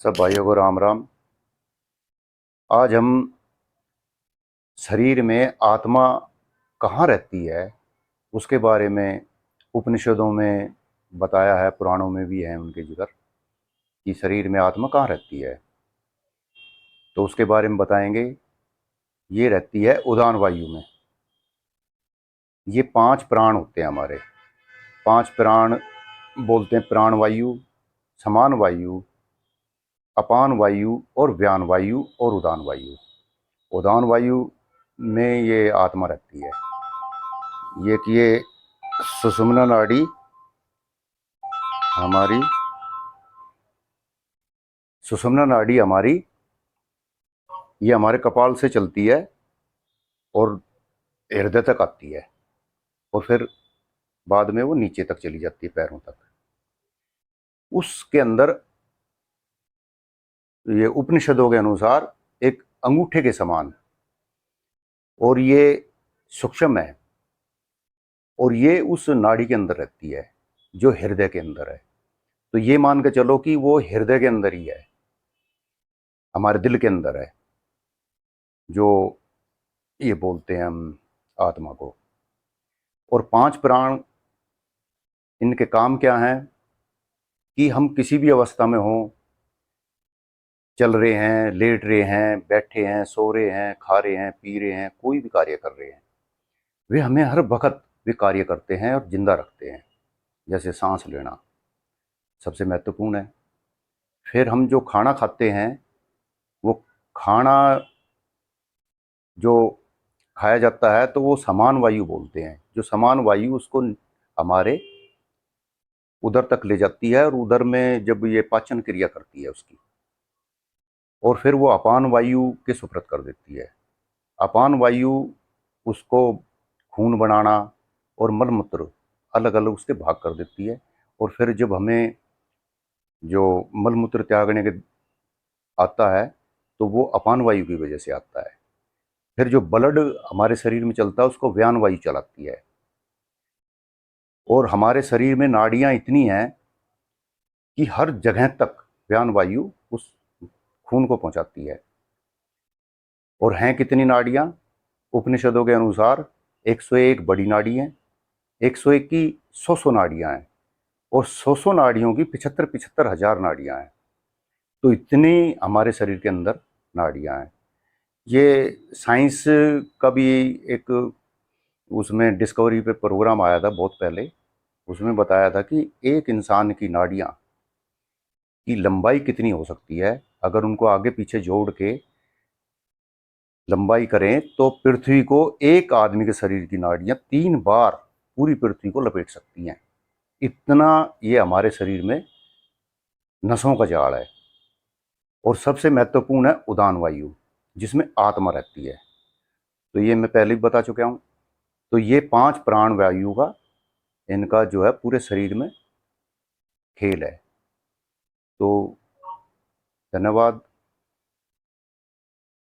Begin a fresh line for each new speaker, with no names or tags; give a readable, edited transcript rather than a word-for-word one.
सब भाइयों को राम राम। आज हम शरीर में आत्मा कहाँ रहती है उसके बारे में उपनिषदों में बताया है, पुराणों में भी है उनके जिक्र कि शरीर में आत्मा कहाँ रहती है। तो उसके बारे में बताएंगे। ये रहती है उदान वायु में। ये 5 प्राण होते हैं हमारे। 5 प्राण बोलते हैं, प्राण वायु, समान वायु, अपान वायु और व्यान वायु और उदान वायु। उदान वायु में ये आत्मा रहती है। ये सुषुम्ना नाड़ी हमारी, सुषुम्ना नाड़ी हमारी ये हमारे कपाल से चलती है और हृदय तक आती है और फिर बाद में वो नीचे तक चली जाती है, पैरों तक। उसके अंदर ये उपनिषदों के अनुसार एक अंगूठे के समान, और ये सूक्ष्म है, और ये उस नाड़ी के अंदर रहती है जो हृदय के अंदर है। तो ये मान के चलो कि वो हृदय के अंदर ही है, हमारे दिल के अंदर है, जो ये बोलते हैं हम आत्मा को। और 5 प्राण, इनके काम क्या हैं कि हम किसी भी अवस्था में हों, चल रहे हैं, लेट रहे हैं, बैठे हैं, सो रहे हैं, खा रहे हैं, पी रहे हैं, कोई भी कार्य कर रहे हैं, वे हमें हर वक्त वे कार्य करते हैं और जिंदा रखते हैं। जैसे सांस लेना सबसे महत्वपूर्ण है। फिर हम जो खाना खाते हैं, वो खाना जो खाया जाता है तो वो समान वायु बोलते हैं। जो समान वायु उसको हमारे उधर तक ले जाती है, और उधर में जब ये पाचन क्रिया करती है उसकी, और फिर वो अपान वायु के सुपुर्द कर देती है। अपान वायु उसको खून बनाना और मलमूत्र अलग अलग उसके भाग कर देती है। और फिर जब हमें जो मलमूत्र त्यागने के आता है तो वो अपान वायु की वजह से आता है। फिर जो ब्लड हमारे शरीर में चलता है उसको व्यान वायु चलाती है। और हमारे शरीर में नाड़ियां इतनी हैं कि हर जगह तक व्यान वायु उस खून को पहुंचाती है। और हैं कितनी नाड़ियां? उपनिषदों के अनुसार 101 बड़ी नाड़ी हैं, 101 की 100 नाड़ियां हैं, और 100 नाड़ियों की 75 हजार नाड़ियां हैं। तो इतनी हमारे शरीर के अंदर नाड़ियां हैं। ये साइंस का भी एक उसमें डिस्कवरी पे प्रोग्राम आया था बहुत पहले। उसमें बताया था कि एक इंसान की नाड़ियां की लंबाई कितनी हो सकती है। अगर उनको आगे पीछे जोड़ के लंबाई करें तो पृथ्वी को, एक आदमी के शरीर की नाड़ियां 3 बार पूरी पृथ्वी को लपेट सकती हैं। इतना ये हमारे शरीर में नसों का जाल है। और सबसे महत्वपूर्ण है उदान वायु, जिसमें आत्मा रहती है। तो ये मैं पहले भी बता चुका हूँ। तो ये 5 प्राण वायु का, इनका जो है पूरे शरीर में खेल है। तो धन्यवाद।